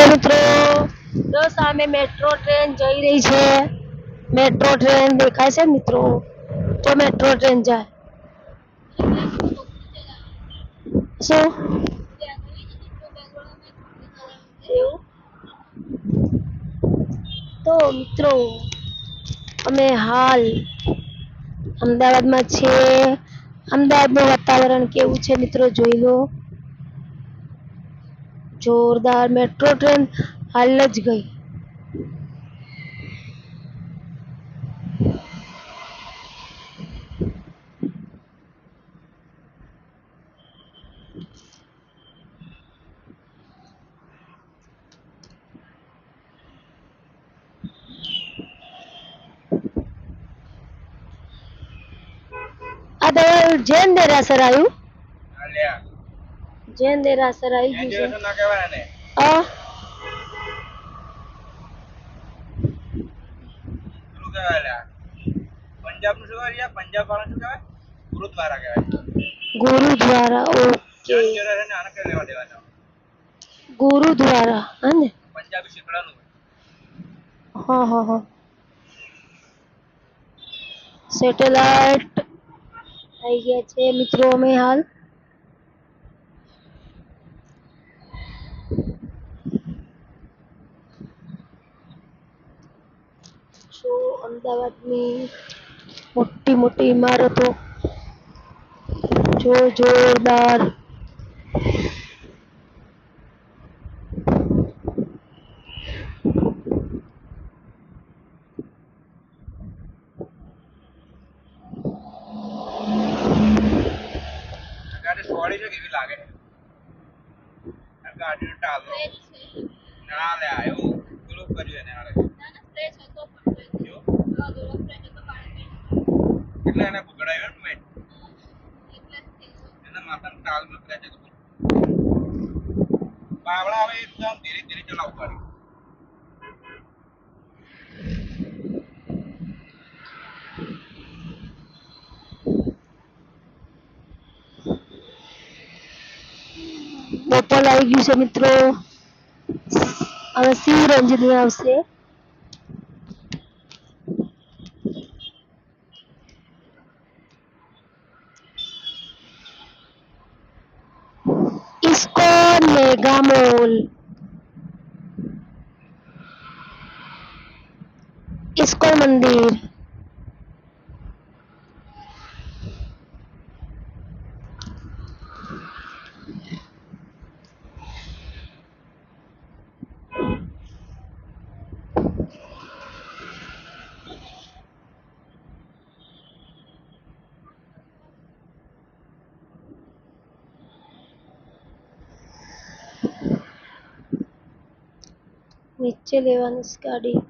મિત્રો તો સામે મેટ્રો ટ્રેન જઈ રહી છે. મેટ્રો ટ્રેન દેખાય છે મિત્રો. તો મેટ્રો ટ્રેન જાય. શું એવું? તો મિત્રો અમે હાલ અમદાવાદમાં છે. અમદાવાદનું વાતાવરણ કેવું છે મિત્રો જોઈ લો. જોરદાર મેટ્રો ટ્રેન હાલ જ ગઈ. આ તો જૈન દેરાસર આવ્યું. જૈન દેરાસર આવી ગયું છે. પંજાબ નું શું કહેવાય? પંજાબ વાળા શું કહેવાય? ગુરુદ્વારા કહેવાય. ગુરુદ્વારા ઓકે. ગુરુદ્વારા હા ને? પંજાબી શીખડાનું. હા. સેટેલાઇટ આવી ગયા છે મિત્રો અમે હાલ. જો અમદાવાદની મોટી ઇમારતો જોરદાર. ગાડી સોળી છે કેવી લાગે? ગાડી ટાલો ના લે એવું પેલું કર્યું એને આરે એટલે એને પકડાયો ને મેં એના માથાનું ટાલ મકર્યા છે. બાવળા આવે એકદમ ધીરે ધીરે ચલાવ ગાડી. બપોર આવી ગયું છે મિત્રો. હવે શિવરંજની આવશે. ISKCON mega mall. ઇસ્કોન મંદિર. નીચે લેવાની છે ગાડી.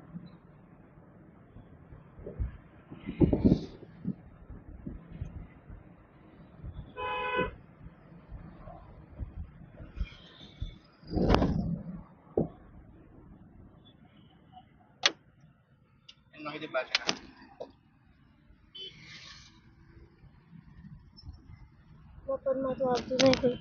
નવી બાજુ બપોરમાં તો આવતું નહીં કઈ.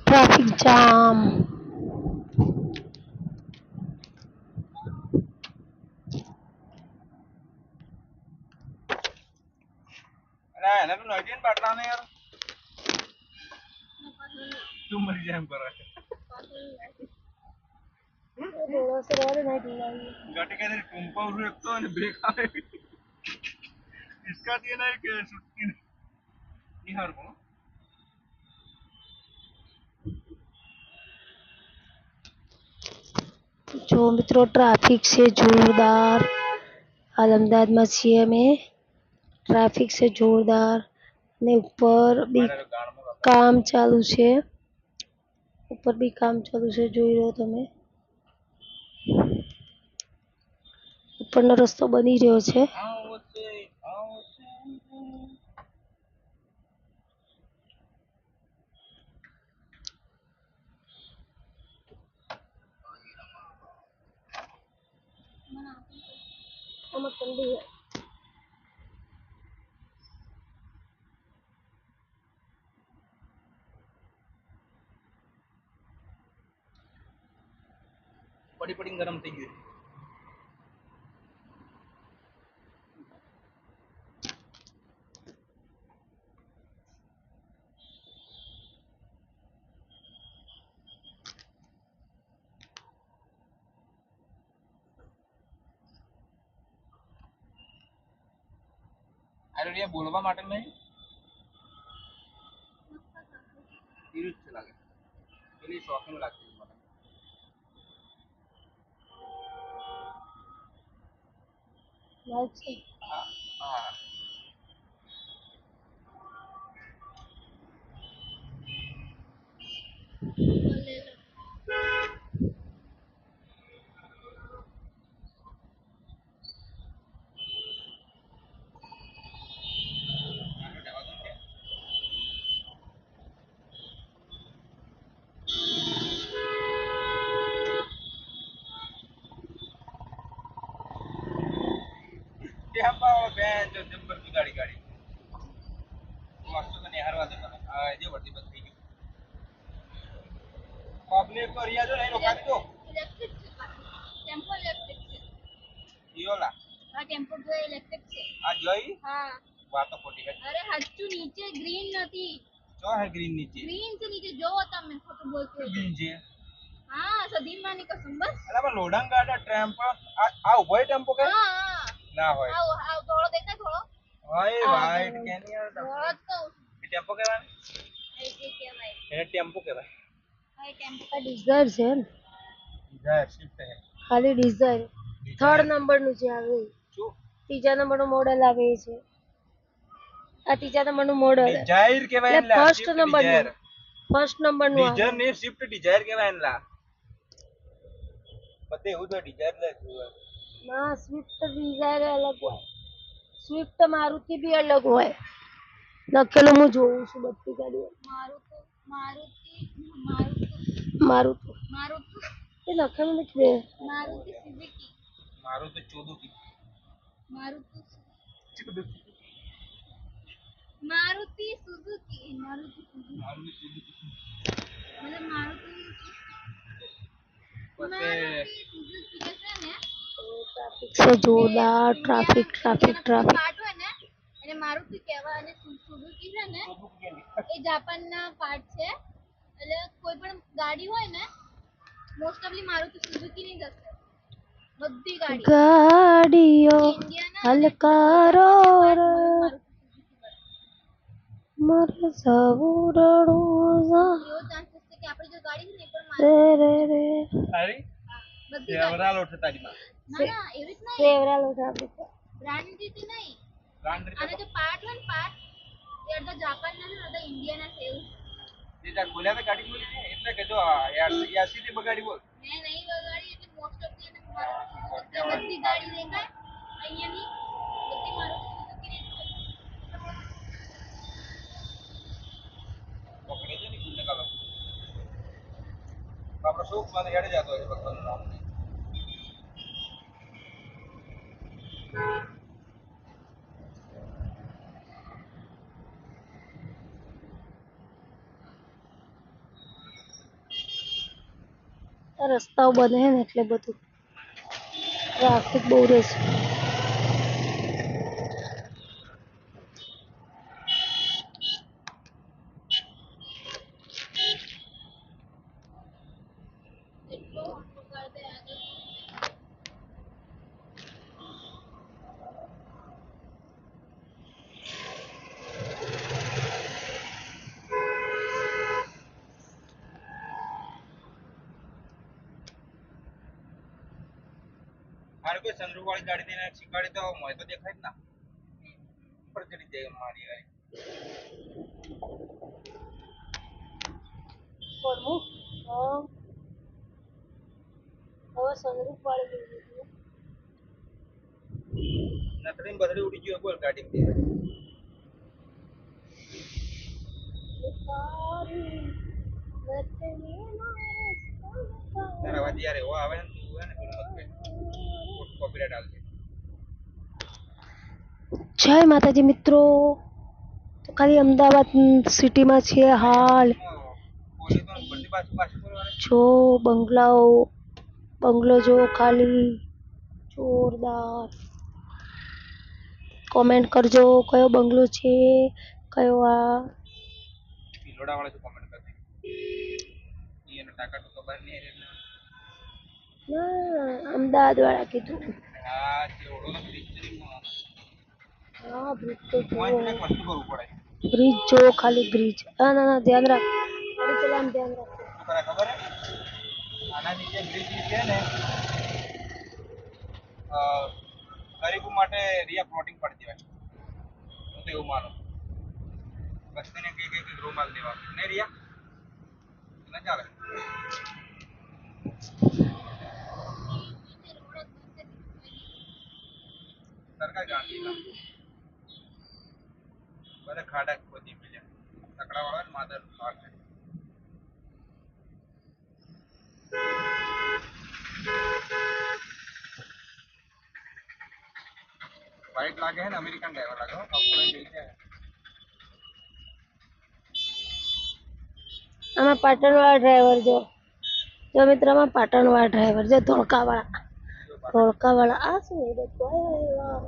Traffic jam. એને તો નઈ ને બાટલા ને યાર તું મરી જાય એમ કરે गाड़ी के अंदर टुम्पा उड़ एक तो ब्रेक आए इसका दिया ना एक सुटकी नहीं हार को જો મિત્રો ટ્રાફિક છે જોરદાર. હાલ અમદાવાદમાં છીએ અમે. ટ્રાફિક છે જોરદાર ને ઉપર બી કામ ચાલુ છે. ઉપર બી કામ ચાલુ છે જોઈ લો તમે. ઉપરનો રસ્તો બની રહ્યો છે. में ठंडी है। પડી પડી ગરમ થઈ ગયું અરે રે બોલવા માટે નહીં ઈરુજ છે લાગે પેલી શોખનું લાગતું મને लाइट से હા હા ટેમ્પા બેન જો જબ્બર ગાડી ગાડી મસ્ત તો નિહારવા દે મને આ જે વર્તી બસ થઈ ગયું પબ્લિક તો રિયા જો નહીં રોકાતી તો इलेक्ट्रिक टेम्पो इलेक्ट्रिक છે ઈયોલા આ ટેમ્પો જો ઇલેક્ટ્રિક છે આ જોઈ હા વાત તો ખોટી હે અરે હચ્ચુ નીચે ગ્રીન નથી જો હે ગ્રીન નીચે ગ્રીન છે નીચે જોવો તમે ખોટું બોલતો હોય. ગ્રીન છે હા સદીમાની કસમ બસ અલા પણ લોડંગ ગાડા ટેમ્પો આ ઉભો ટેમ્પો કે હા ના હોય આવ આવ થોડો દેખાય થોડો ભાઈ વાઈટ કેનિયર થોડો જ કહું ટેમ્પો કહેવાય એ જે કહેવાય એને ટેમ્પો કહેવાય આ ટેમ્પો आ डिजायर છે ને જાય શિફ્ટ હે ખાલી डिजायर थर्ड नंबर નું છે આવે શું ત્રીજા નંબર નું મોડેલ આવે છે આ ત્રીજા નંબર નું મોડેલ ડિઝાયર કહેવાય એટલે ફર્સ્ટ નંબર નું ફર્સ્ટ નંબર નું આવે ડિઝાયર ને શિફ્ટ ડિઝાયર કહેવાય એનલા બધે એવું તો ડિઝાયર લે ના સ્વિફ્ટ ડિઝાયર અલગ હોય સ્વિફ્ટ મારુતિ બી અલગ હોય લખેલું હું જોઉં છું બધી ગાડીઓ મારુતિ મારુતિ મારુતિ એ લખેલું નથી મારુતિ સુઝુકી મારું તો 14 કી મારુતિ મારુતિ સુઝુકી મારું मतलब मारुति सुजुकी कैसे है ટ્રાફિક છે જોરદાર ટ્રાફિક ટ્રાફિક ટ્રાફિક પાર્ટ હોય ને એને મારુતિ કહેવાય અને સુઝુકી છે ને એ જાપાનના પાર્ટ છે એટલે કોઈ પણ ગાડી હોય ને મોસ્ટ ઓફલી મારુતિ સુઝુકી ની જ હશે બધી ગાડી ગાડીઓ ઇન્ડિયાના હલકારો રે મારુતિ મર સવરણો જા એવો ચાન્સીસ છે કે આપણી જો ગાડી છે ને એ પણ રે રે રે સારી બધી સેવરા લોટ તારી માં ના ના એવી જ નહીં સેવરા લો ટ્રાફિક બ્રાન્ડ રીતે નહીં બ્રાન્ડ અને જે પાર્ટ હોય ને પાર્ટ એ અડધા જાપાનના છે અડધા ઇન્ડિયાના છે એવું જે તા ખોલ્યા તો ગાડી ખોલી છે એટલે કે જો 80 થી બગાડી બોલ મેં નહીં બગાડી એટલે મોસ્ટ ઓફ એને મારુતિ બધી ગાડી દેખાય અહીંયાની બધી મારુતિ સુઝુકી ની પકડે છે ને ગુંડે કાલો આપણો શોખ માં હેડે જતો હોય ભગવાન નામ આ રસ્તાઓ બને છે ને એટલે બધું ટ્રાફિક બહુ રહે છે એટલો મોટો કર દે આગળ મારે કોઈ સનરૂફ વાળી ગાડી થઈને શીખવાડી તો મોય તો દેખાય જ ના ઉપર ચડી જાય મારી ગાડી પડવું હા હવે સનરૂફ વાળી લઈ લીધી નતરી બદરી ઉડી ગયો બોલ ગાડી તારા અવાજ યાર એવો આવે ને તું હે ને પેલું મત કોપીરાઈટ આવશે જય માતાજી મિત્રો. તો ખાલી અમદાવાદ સિટીમાં છીએ હાલ. બોલે તો બધી પાછું પાછું બોલવાનું. જો બંગલો જો ખાલી જોરદાર. કોમેન્ટ કરજો કયો બંગલો છે, કયો આ. ભીલોડા વાળા જો કોમેન્ટ કરતી એને ટાકા તો ખબર નહીં એટલે ના અમદાવાદ વાળા કીધું. આ જે ઓળો બ્રિજ હા બ્રિજ તો કોઈ જો, વસ્તુ કરવું પડે. બ્રિજ જો ખાલી બ્રિજ. ના ના ના ધ્યાન રાખ. અરે પેલા આમ ધ્યાન રાખ. શું કરે ખબર હે? આના નીચે બ્રિજ છે ને ગરીબો માટે રિયા પ્લોટિંગ પડતી હોય. હું તો એવું માનું. બસ્તીને કઈ રૂમ આલ દેવા નહીં રિયા ના ચાલે. સરકાર ગાંધી બધા ખાડા ખોદી મળ્યા સકડા વાળા ને માદર ભાગ વાઈટ લાગે હે ને અમેરિકન ડ્રાઈવર લાગે હો આપણે જઈ છે. આમાં પાટણવાળા ડ્રાઈવર જો મિત્રમાં પાટણવાળા ડ્રાઈવર જો ધોળકાવાળા આ શું એ બધું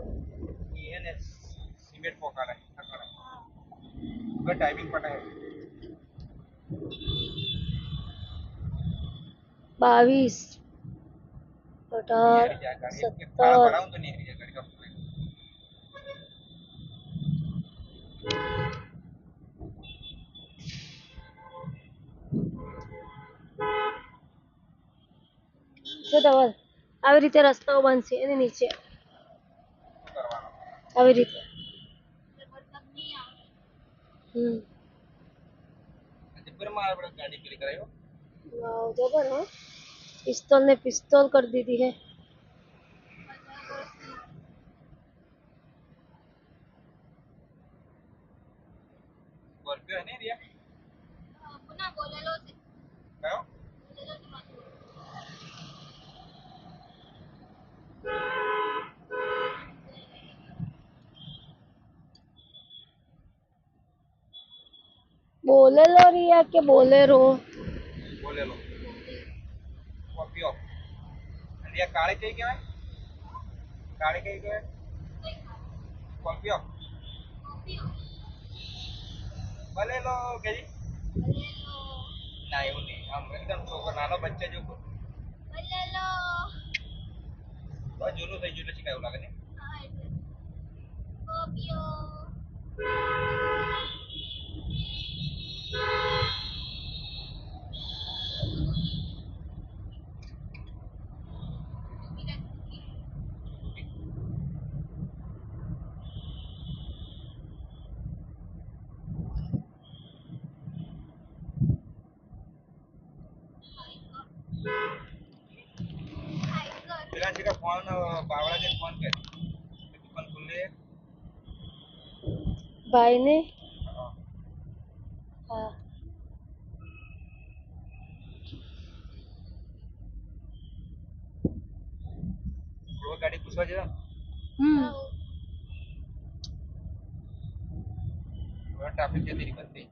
એને સિમેન્ટ પોકાડે સકડે હવે ટાઈમિંગ પટાય 22 18 17 ભરાવું તો નહીં ગાડી જો ધવલ આવી રીતે રસ્તાઓ બનશે એની નીચે કરવાનો આવી રીતે. જબ્બરમાં આપણે ગાડી પેલી કરાયો वाव जबर हाँ. पिस्तौल ने पिस्तौल कर दी थी है. સ્કોર્પિયો હે ને રિયા ના બોલેલો છે. કયો बोलेलो रिया के बोलेरो. બોલેલો સ્કોર્પિયો રિયા કાળી કઈ કહેવાય કાળી કઈ કહેવાય સ્કોર્પિયો બોલેલો કેજી ના એવું નહીં આમ એકદમ છોકરો નાનો બચ્ચા જેવું બોલેલો બહુ જૂનું થઈ ગયું એટલે શીખાય એવું લાગે ને હા એટલે સ્કોર્પિયો પેલા છે કે ફોન બાવળા જે ફોન કરે દુકાન ખુલ્લે भाई ने हाँ वो गाड़ी पूछवा जरा वो ट्रैफिक जल्दी निकलती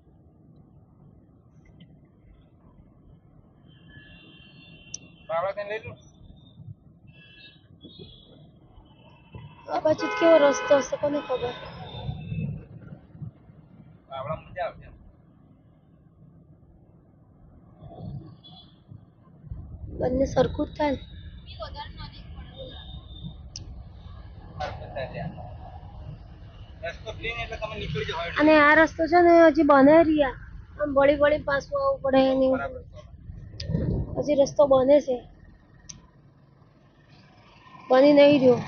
बावळा कने ले लो આ બાજુ કેવો રસ્તો હશે કોને ખબર. બાવળા મજા આવશે બંને સરખું જ થાય ને. એ વધારે નજીક પડે રસ્તો પ્લેન એટલે તમે નીકળી જાવ અને આ રસ્તો છે ને હજી બને રહ્યા. આમ વળી પાછું આવવું પડે એની બરાબર હજી રસ્તો બને છે. બની નહીં રહ્યો.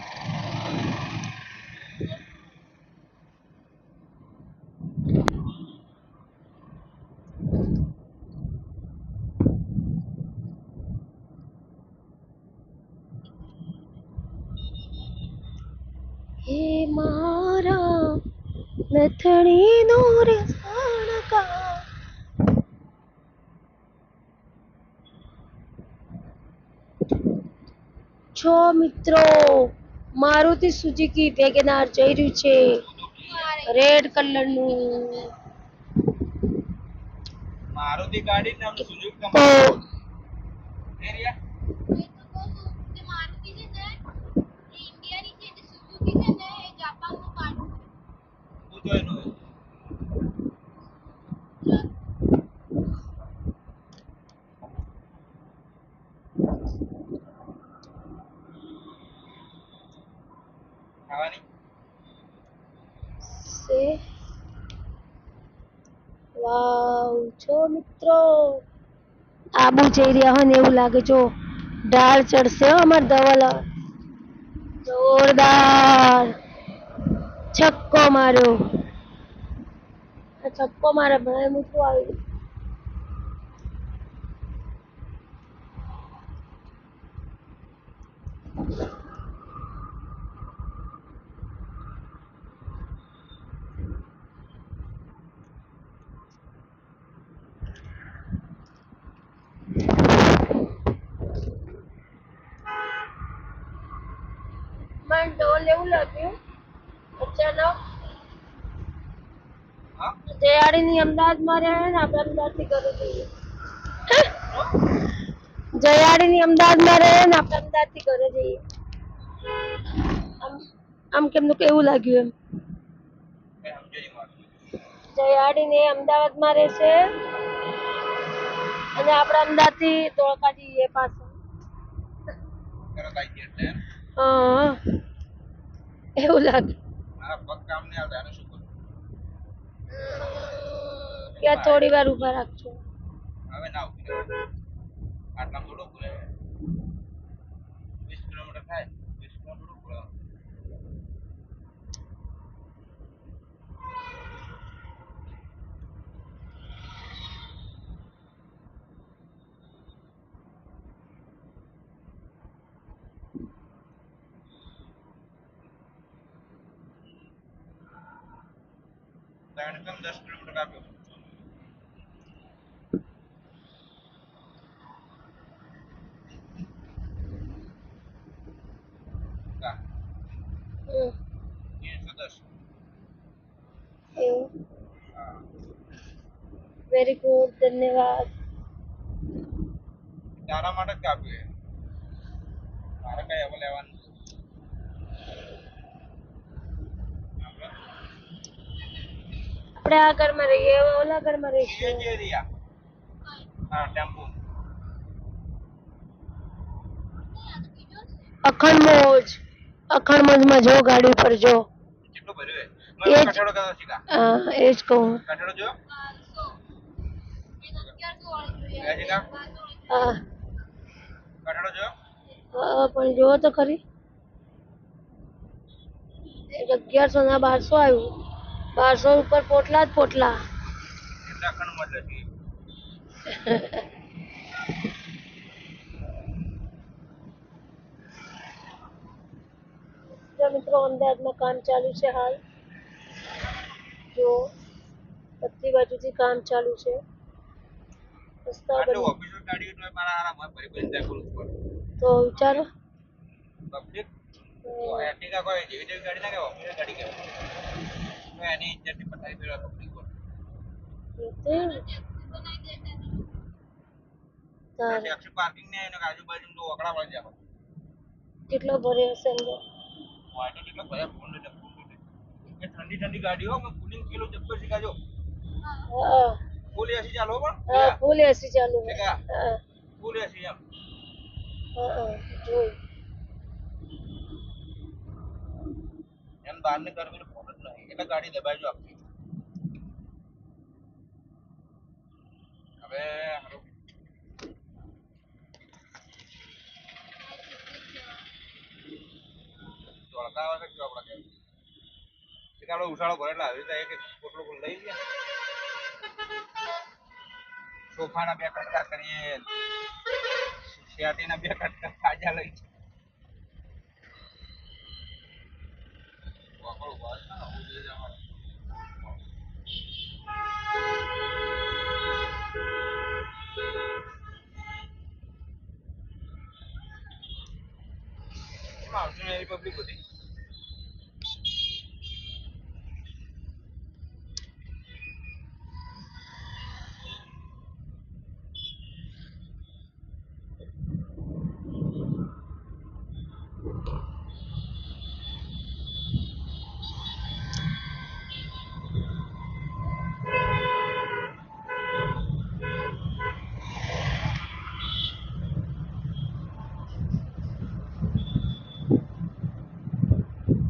હે મારા નથણી નો રે સણકા. છો મિત્રો મારુતિ સુઝુકી વેગેનાર જઈ રહ્યું છે રેડ કલરનું. મારુતિ ગાડી ને સુઝુકી તો કંપની એરિયા એ તો કહું છું કે મારુતિ છે ને એ ઇન્ડિયાની છે, જે સુઝુકી છે ને એ જાપાનનું પાર્ટ તું જોઈનું છે. ખાવાની છે વાવ જો મિત્રો આબુ જઈ રહ્યા હોય ને એવું લાગે. જો ઢાળ ચડશે હો અમાર ધવલ. જોરદાર છક્કો માર્યો. છક્કો મારે ભાઈ મૂકવા આવી. મને ડોલ એવું લાગ્યું અચાનક હા જયાડીની અમદાવાદમાં રહે ને આપણે અમદાવાદથી ઘરે જઈએ. જયાડીની અમદાવાદમાં રહે ને આપણે અમદાવાદથી ઘરે જઈએ. આમ આમ કેમનું કેવું લાગ્યું એમ. કઈ સમજો નહીં મારું જયાડીને અમદાવાદમાં રહેશે અને આપણે અમદાવાદથી ધોળકા જઈએ પાછું. તરત આવી ગયા એટલે એમ? હા એવું લાગે. મારા પગ કામ નહીં આવતા એને શું કરું ત્યાં થોડી વાર ઊભા રાખજો. હવે ના ઉભી રહેવાય. આટલા થોડું પૂરે 20 કિલોમીટર થાય 20 કિલોમીટર પૂરે ત્રણસો 10 કિલોમીટર આપ્યો હા હમ, 310 એવું હા વેરી ગુડ ધન્યવાદ. તારા માટે જ કાપ્યું એ મારે કઈ હવે લેવાનું નથી. આપણે આપણે આ ઘરમાં રહીએ હવે ઓલા ઘરમાં એ રહીશું. જે એરિયા હા ટેમ્પો અખંડ મોજમાં જો ગાડી પર જો. કેટલું ભર્યું એ જ. એ કઠેડો કયો શીખા હા એ જ કહું. કઠેડો જો 1100 એ શીખા હા કઠેડો જો હા, પણ જોવો તો ખરી. 1100 ના 1200 આવ્યું. 1200 ઉપર પોટલા જ પોટલા. એટલે અખંડ મત લખી જો મિત્રો અમદાવાદમાં કામ ચાલુ છે હાલ. જો બધી બાજુથી કામ ચાલુ છે. રસ્તા આટલું બની ઓફિસર ગાડી હોય તો મારા હારા ભરી ભરી જાય કરવું પડે તો વિચારો. પબ્લિક એર્ટિગા કોઈ જેવી જેવી ગાડી ના કે ઓફિસર ગાડી કહેવાય તો એની ઇજ્જતની પથારી ફેરવા પબ્લિક પર તારે ટેક્સી પાર્કિંગ ને એના આજુબાજુ તો ઓકડા પડી જાય કેટલો ભરે હશે અંદર. વાયટો કેટલો ભયા ફોન લઈને એ ઠંડી ઠંડી ગાડીઓ માં કુલિંગ કિલો જબ્બર શીખાજો હા ફૂલ એસી ચાલો પણ હા ફૂલ એસી ચાલુ છે. શીખા હા ફૂલ એસી એમ હા જોઈ. એમ બહાર ની ગરમી ફોન જ નહીં એટલે ગાડી દબાઈજો આપી હવે હારું. ધોળકા આવે છે આપડા કે એક આપણો ઉછાળો ભરે એટલે આવી રીતે એક પોટલું લઈ ગયા સોફાના 2 કટકા કરીએ શિયાટીના 2 કટકા ખાજા લઈ વાપરો વાત ના હું લઈ જવાનું આવશે નહીં પબ્લિક બધી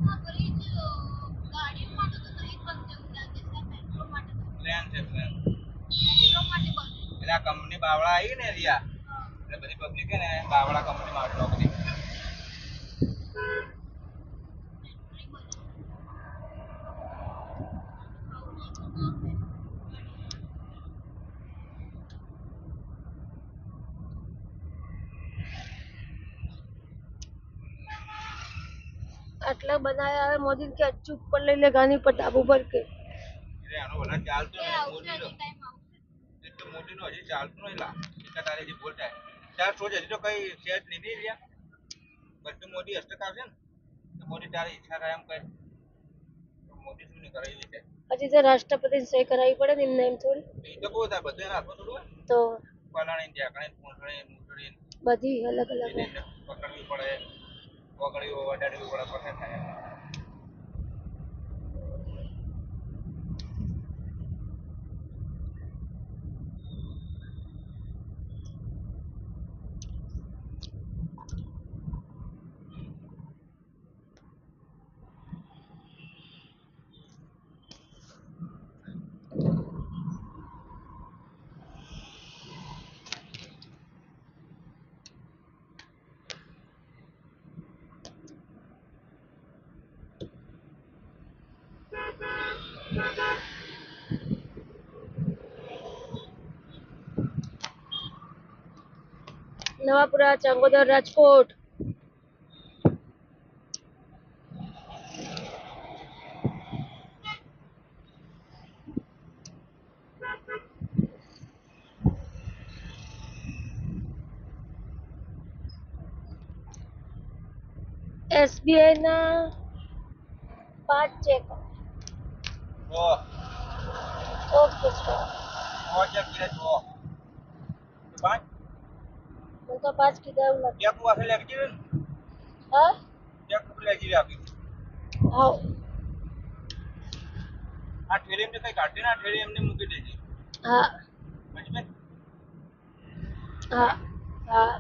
હા બોલી જો ગાડીઓ માટે તો નહીં બંધ જેવું લાગે છે મેટ્રો માટે તો પ્લેન છે પ્લેન મેટ્રો માટે બંધ એટલે આ કંપની બાવળા આવી ને રિયા એટલે બધી પબ્લિક છે ને બાવળા કંપનીમાં આટલો બધી આટલા બનાયા હવે મોદી કે અચ્છુ ઉપર લઈ લે ગાની પર ધાબુ પર કે એટલે આનો વધારે ચાલતું એ નહીં આવશે મોદી એની ટાઈમ આવશે એટલું મોદી નું હજી ચાલતું નહીં લા એટલે તારે હજી ભૂલ થાય તાર સોચ હજી તો કઈ સેજ લીધી રિયા બધું મોદી હસ્તક આવશે ને તો મોદી તારી ઈચ્છા થાય એમ કહે મોદી શું નહીં કરે એવી છે હજી તો રાષ્ટ્રપતિ સહી કરાવી પડે ને એમને એમ થોડી એ તો કહું થાય બધું એના હાથમાં થોડું હોય તો પલાણી ઢેકણી પૂંછડી મૂછડી બધી અલગ અલગ હોય. એને પકડવી પડે પકડવી વડાડવી પડે પછી થાય નવાપુરા ચાંગોદર રાજકોટ SBI ના 5 ચેક તો ઓકે સર ચેક કરે તો પાંચ મને તો 5 કીધા એવું લાગે ચેક પાસે લેખી દીધું ને હા ચેક લેખી આપી આવ આ ઠેલી એમને કઈ કાઢી ના ઠેલી એમને મૂકી દેજે હા સમજ હા હા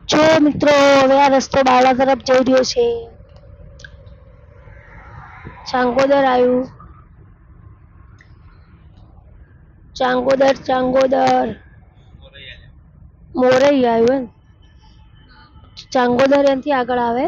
જો મિત્રો હવે આ રસ્તો બાળા તરફ જઈ રહ્યો છે ચાંગોદર આવ્યું ચાંગોદર મોરઈ આવ્યું એમ ચાંગોદર એનાથી આગળ આવે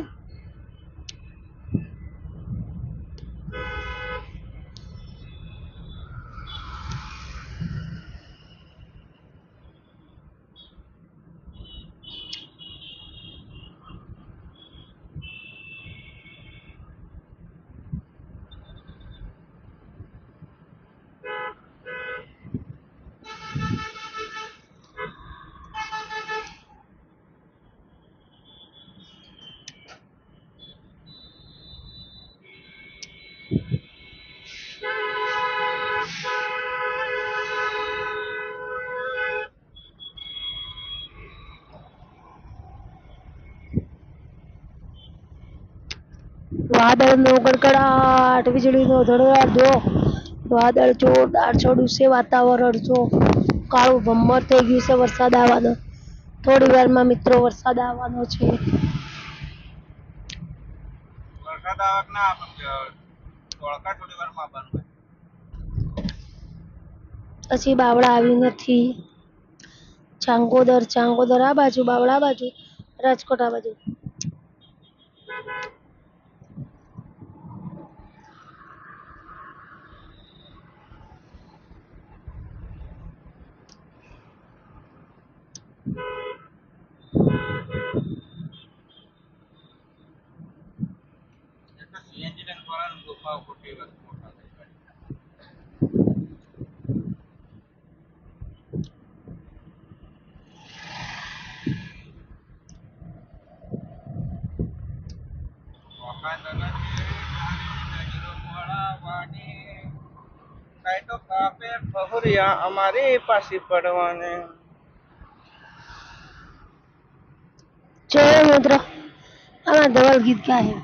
વાદળનો ગડગડાટ વીજળીનો ધડધડાટ જો વાદળ જોરદાર ચડ્યું છે વાતાવરણ જો કાળું ભમ્મર થઈ ગયું છે વરસાદ આવવાનો થોડી વારમાં મિત્રો વરસાદ આવવાનો છે વરસાદ આવે કે ના તોળકા થોડી વાર માં આવવાનું પછી બાવળા આવ્યું નથી ચાંગોદર આ બાજુ બાવળા આ બાજુ રાજકોટ આ બાજુ એટલે સીએનજી લઈને ફરવાનું ગુફાઓ ખોટી વસ્તુ મોટા થઈ જાય કઈ તો કાપે ફહુરિયા અમારી પાછી પડવાને. चलो मित्र आमा धवल गीत क्या है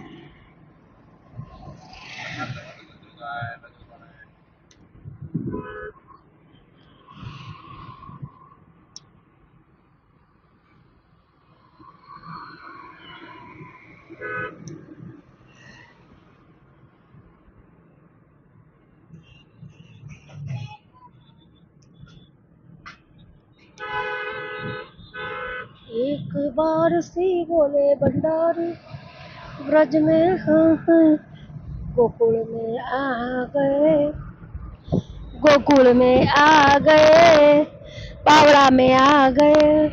एक बार सी बोले भंडारी ब्रज में हाँ गोकुल में आ गए गोकुल में आ गए बावड़ा में आ गए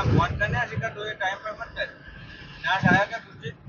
फोन करने टाइम पर मत कर ना आया क्या कुछ